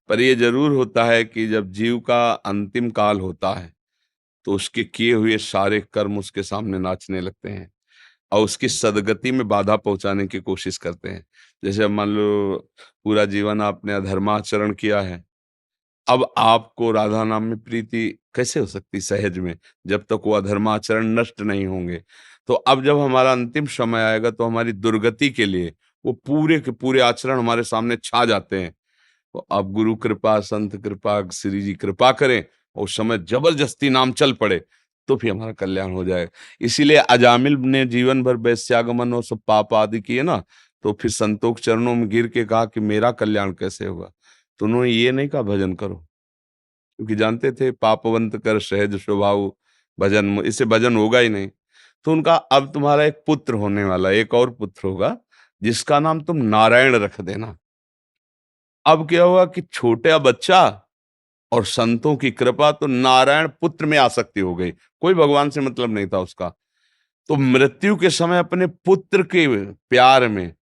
पर ये ज़रूर होता है कि जब जीव का अंतिम काल होता है, तो उसके किए हुए सारे कर्म उसके सामने नाचने लगते हैं और उसकी सद्गति में बाधा पहुँचाने की कोशिश करते हैं। जैसे अब मान लो पूरा जीवन आपने अधर्माचरण किया है, अब आपको राधा नाम में प्रीति कैसे हो सकती सहज में, जब तक वो अधर्माचरण नष्ट नहीं होंगे। तो अब जब हमारा अंतिम समय आएगा तो हमारी दुर्गति के लिए वो पूरे के पूरे आचरण हमारे सामने छा जाते हैं। तो अब गुरु कृपा, संत कृपा, श्री जी कृपा करें और उस समय जबरदस्ती नाम चल पड़े, तो फिर हमारा कल्याण हो जाएगा। इसीलिए अजामिल ने जीवन भर वैश्यागमन और सब पाप आदि किए ना, तो फिर संतों के चरणों में गिर के कहा कि मेरा कल्याण कैसे होगा? तो उन्होंने ये नहीं कहा भजन करो, क्योंकि जानते थे पापवंत कर सहज स्वभाव भजन, इससे भजन होगा ही नहीं। तो उनका अब तुम्हारा एक पुत्र होने वाला है, एक और पुत्र होगा, जिसका नाम तुम नारायण रख देना। अब क्या हुआ कि छोटा बच्चा और संतों की कृपा तो नारायण पुत्र में आसक्ति हो गई, कोई भगवान से मतलब नहीं था उसका। तो मृत्यु के समय अपने पुत्र के प्यार में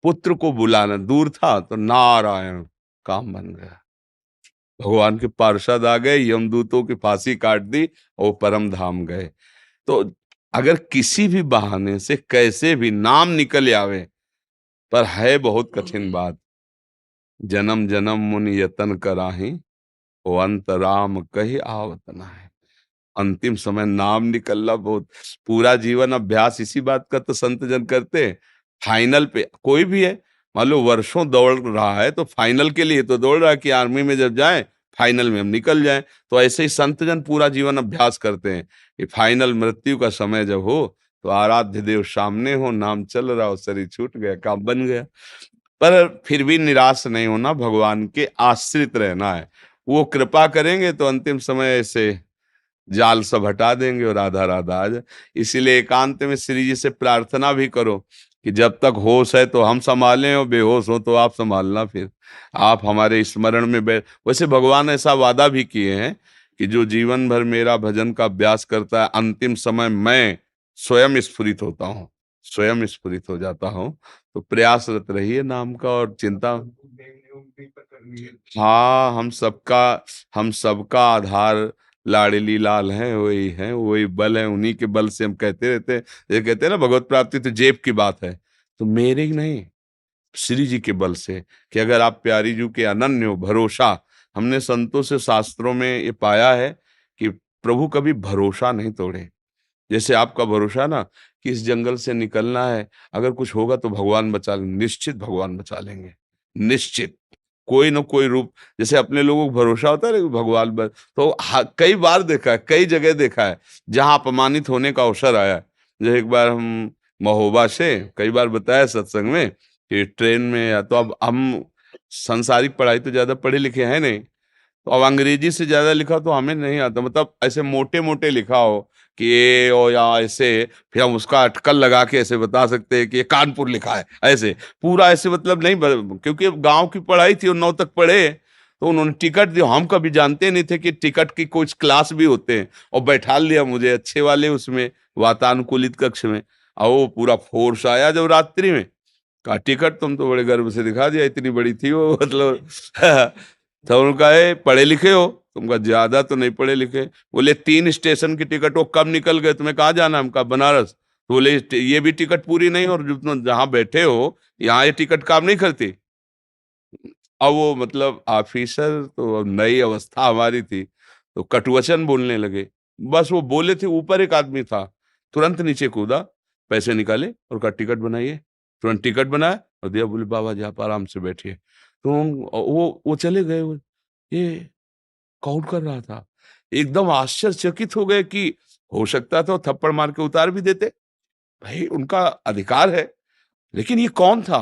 पुत्र को बुलाना दूर था, तो नारायण काम बन गया। भगवान के पार्षद आ गए, यमदूतों की फांसी काट दी और वो परम धाम गए। तो अगर किसी भी बहाने से कैसे भी नाम निकल आवे, पर है बहुत कठिन बात। जन्म जन्म मुनि यतन कराही, ओ अंत राम कही आवत न है। अंतिम समय नाम निकलना बहुत, पूरा जीवन अभ्यास इसी बात का तो संत जन करते हैं। फाइनल पे कोई भी है, मान लो वर्षों दौड़ रहा है तो फाइनल के लिए तो दौड़ रहा है कि आर्मी में जब जाए फाइनल में हम निकल जाएं। तो ऐसे ही संत जन पूरा जीवन अभ्यास करते हैं कि फाइनल मृत्यु का समय जब हो तो आराध्य देव सामने हो, नाम चल रहा हो, शरीर छूट गया, काम बन गया। पर फिर भी निराश नहीं होना, भगवान के आश्रित रहना है। वो कृपा करेंगे तो अंतिम समय ऐसे जाल सब हटा देंगे और राधा राधा आ जाए। इसीलिए एकांत में श्री जी से प्रार्थना भी करो कि जब तक होश है तो हम संभालें और बेहोश हो तो आप संभालना, फिर आप हमारे स्मरण में वैसे भगवान ऐसा वादा भी किए हैं कि जो जीवन भर मेरा भजन का अभ्यास करता है, अंतिम समय मैं स्वयं स्फुरित होता हूँ, स्वयं स्फुरित हो जाता हूँ। तो प्रयासरत रहिए नाम का और चिंता। हाँ, हम सबका आधार लाडली लाल हैं, वही बल है, उन्हीं के बल से हम कहते रहते हैं। ये कहते हैं ना भगवत प्राप्ति तो जेब की बात है, तो मेरे ही नहीं, श्री जी के बल से, कि अगर आप प्यारी जू के अनन्य हो भरोसा। हमने संतों से शास्त्रों में ये पाया है कि प्रभु कभी भरोसा नहीं तोड़े। जैसे आपका भरोसा ना कि इस जंगल से निकलना है, अगर कुछ होगा तो भगवान बचा लेंगे, निश्चित भगवान बचा लेंगे, निश्चित। कोई न कोई रूप, जैसे अपने लोगों को भरोसा होता है ना कि भगवान तो कई बार देखा है, कई जगह देखा है जहां अपमानित होने का अवसर आया है। जैसे एक बार हम महोबा से, कई बार बताया सत्संग में कि ट्रेन में, या तो अब हम सांसारिक पढ़ाई तो ज्यादा पढ़े लिखे हैं नहीं, तो अब अंग्रेजी से ज्यादा लिखा तो हमें नहीं आता, मतलब ऐसे मोटे मोटे लिखा हो कि ये और या ऐसे, फिर हम उसका अटकल लगा के ऐसे बता सकते हैं कि ये कानपुर लिखा है, ऐसे पूरा ऐसे मतलब नहीं क्योंकि गांव की पढ़ाई थी और 9 तक पढ़े। तो उन्होंने टिकट दिया, हम कभी जानते नहीं थे कि टिकट की कुछ क्लास भी होते हैं, और बैठा लिया मुझे अच्छे वाले उसमें वातानुकूलित कक्ष में। और वो पूरा फोर्स आया जब रात्रि में, कहा टिकट, तुम तो बड़े गर्व से दिखा दिया, इतनी बड़ी थी वो मतलब तो उन्होंने कहा "ए, पढ़े लिखे हो?" तुमका ज्यादा तो नहीं पढ़े लिखे। बोले 3 स्टेशन की टिकट, वो कब निकल गए, तुम्हें कहाँ जाना है?" हमका बनारस। तो बोले ये भी टिकट पूरी नहीं, और जो तुम जहाँ बैठे हो यहाँ ये टिकट काम नहीं करती?" अब वो मतलब ऑफिसर तो, अब नई अवस्था हमारी थी, तो कटुवचन बोलने लगे। बस वो बोले थे, ऊपर एक आदमी था, तुरंत नीचे कूदा, पैसे निकाले और कहा टिकट बनाइए। तुरंत टिकट बनाया और दिया, बोले बाबा जी आप आराम से बैठिए। तो वो चले गए। ये कौन कर रहा था? एकदम आश्चर्यचकित हो गए कि हो सकता था वो थप्पड़ मार के उतार भी देते, भाई उनका अधिकार है। लेकिन ये कौन था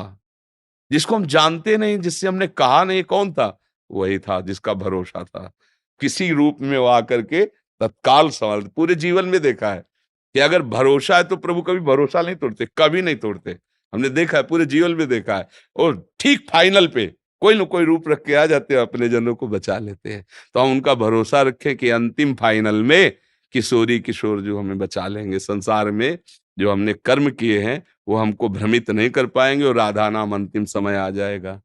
जिसको हम जानते नहीं, जिससे हमने कहा नहीं, कौन था? वही था जिसका भरोसा था। किसी रूप में वो आकर के तत्काल सवाल, पूरे जीवन में देखा है कि अगर भरोसा है तो प्रभु कभी भरोसा नहीं तोड़ते, कभी नहीं तोड़ते। हमने देखा है, पूरे जीवन में देखा है। और ठीक फाइनल पे कोई न कोई रूप रख के आ जाते हैं, अपने जनों को बचा लेते हैं। तो हम उनका भरोसा रखें कि अंतिम फाइनल में किशोरी किशोर जो हमें बचा लेंगे। संसार में जो हमने कर्म किए हैं वो हमको भ्रमित नहीं कर पाएंगे, और राधा नाम अंतिम समय आ जाएगा।